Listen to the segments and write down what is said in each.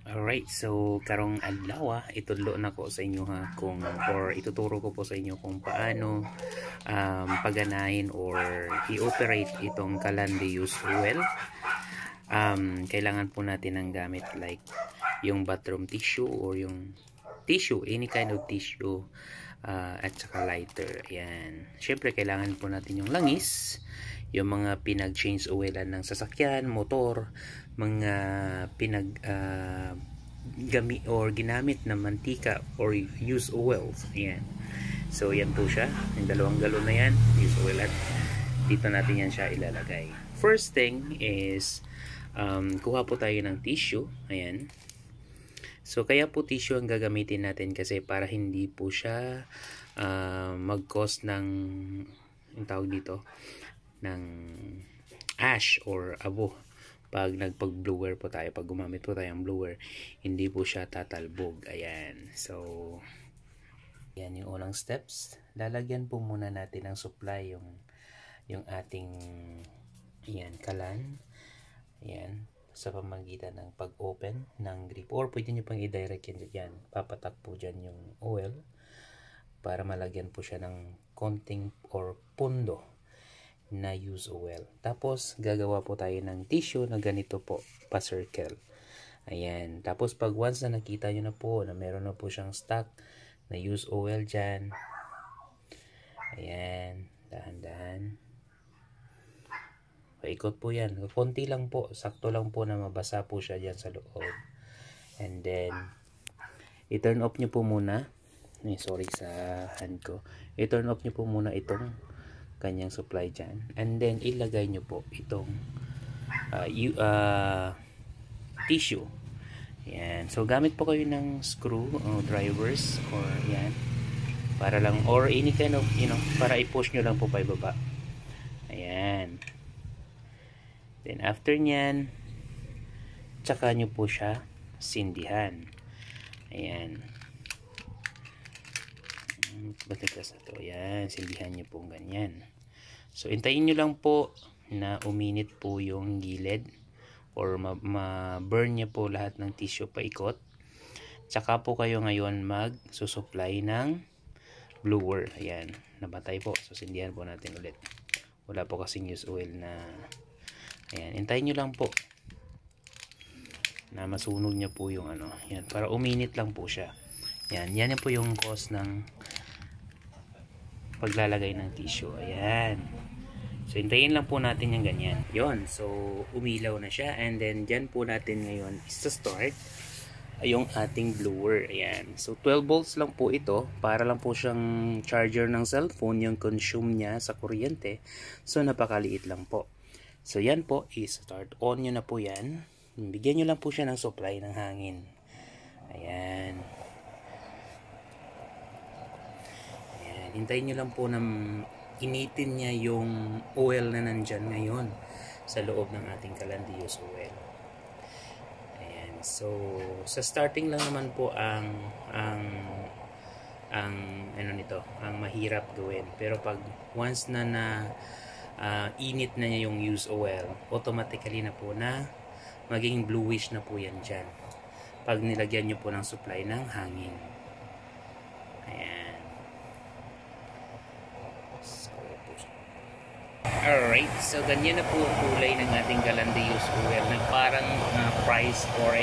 Alright, so karong adlaw itudlo na ko sa inyo ha kung or ituturo ko po sa inyo kung paano paganahin or i-operate itong Calande use oil. Kailangan po natin ng gamit like yung bathroom tissue or yung tissue, any kind of tissue, at saka lighter. Ayan. Syempre kailangan po natin yung langis, yung mga pinag-change oilan ng sasakyan, motor, mga ginamit na mantika or used oils. Ayan. So yan po siya, yung 2 galon na yan, used oil, at dito natin yan siya ilalagay. First thing is kuha po tayo ng tissue. Ayan. So kaya po tissue ang gagamitin natin kasi para hindi po siya mag-cause ng yung tawag dito ng ash or abo pag nagpag-blower po tayo, pag gumamit po tayo ng blower, hindi po siya tatalbog. Ayan. So yan yung unang steps. Lalagyan po muna natin ng supply yung ating kalan. Ayan, sa pamagitan ng pag-open ng grip, or pwede nyo pang i-direct yan dyan. Papatak po dyan yung oil para malagyan po siya ng konting or pundo na use oil. Tapos gagawa po tayo ng tissue na ganito po, pa-circle. Ayan, tapos pag once na nakita nyo na po na meron na po siyang stock na use oil dyan, ayan, dahan-dahan paikot po yan, konti lang po, sakto lang po na mabasa po siya dyan sa loob. And then i-turn off nyo po muna, sorry sa hand ko, i-turn off nyo po muna itong kanyang supply dyan, and then ilagay nyo po itong tissue. Ayan. So gamit po kayo ng screw drivers or yan, para lang, or any kind of para i-push nyo lang po pa ibaba. Ayan. Then after nyan, tsaka nyo po siya sindihan. Ayan. Batikas na to. Ayan, sindihan nyo po ganyan. So hintayin nyo lang po na uminit po yung gilid or ma-burn nyo po lahat ng tissue paikot. Tsaka po kayo ngayon mag-susupply ng blower. Ayan, nabatay po. So sindihan po natin ulit. Wala po kasing use oil na. Ayan, hintayin nyo lang po na masunog nyo po yung yan, para uminit lang po siya. Yan po yung cause ng paglalagay ng tissue. Ayan. So hintayin lang po natin yung ganyan. Yon, so umilaw na siya, and then dyan po natin ngayon start yung ating blower. Ayan. So 12 volts lang po ito, para lang po siyang charger ng cellphone yung consume niya sa kuryente. So napakaliit lang po. So yan po, i-start on nyo na po yan. Bigyan nyo lang po siya ng supply ng hangin. Ayan. Ayan. Hintayin nyo lang po na initin niya yung oil na nandyan ngayon sa loob ng ating Calande use oil. Ayan. So sa starting lang naman po ang mahirap gawin. Pero pag once na init na niya yung use oil, automatically na po na magiging bluish na po yan dyan pag nilagyan nyo po ng supply ng hangin. Ayan. So, alright, so ganyan na po ang kulay ng ating Calande use oil na parang price, or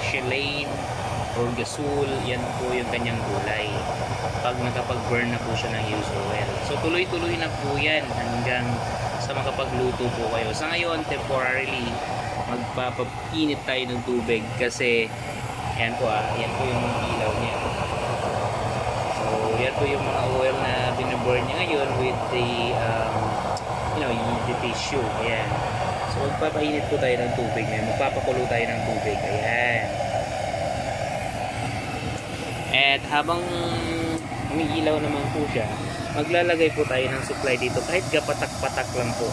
Shilane or Gasol. Yan po yung kanyang kulay pag nakapag-burn na po siya ng used oil. So tuloy-tuloy na po yan hanggang sa makapagluto po kayo. Sa ngayon, temporarily magpapainit tayo ng tubig kasi yan po yung ilaw niya. So yan po yung mga oil na binaburn niya ngayon with the the tissue. Ayan. So magpapainit po tayo ng tubig ngayon, magpapakulo tayo ng tubig. Ayan. At habang umiilaw naman po siya, maglalagay po tayo ng supply dito kahit kapatak-patak lang po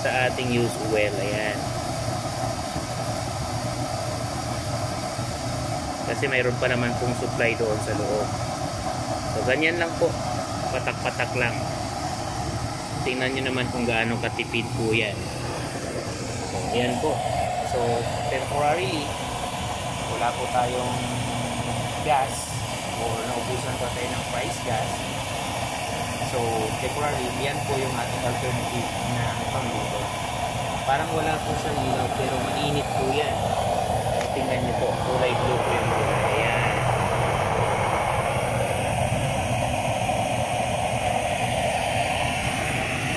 sa ating used oil. Ayan. Kasi mayroon pa naman pong supply doon sa loob. So ganyan lang po, patak-patak lang. Tingnan nyo naman kung gaano katipid po yan. So ayan po. So temporarily wala po tayong gas or naubusan pa tayo ng price gas, so temporary, yan po yung ating alternative na pangluto. Parang wala po sa ilaw pero mainit po yan. Tingnan nyo po, kulay blue po yung kulay. Ayan.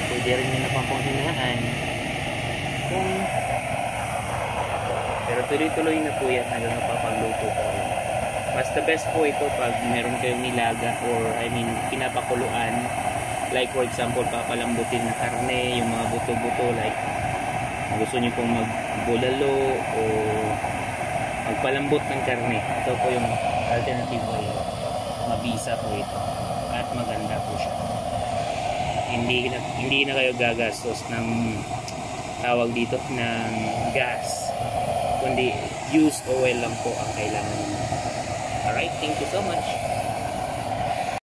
Pwede rin nyo na pang hinaan. Pero tuloy-tuloy na po yan hanggang napapagluto po. Mas the best po ito pag meron kayong nilaga or pinapakuluan. Like for example, papalambutin na karne, yung mga buto-buto, like gusto nyo pong magbulalo o magpalambot ng karne. Ito po yung alternative oil. Mabisa po ito at maganda po siya. Hindi na kayo gagastos ng tawag dito ng gas, kundi used oil lang po ang kailangan niyo. Alright, thank you so much.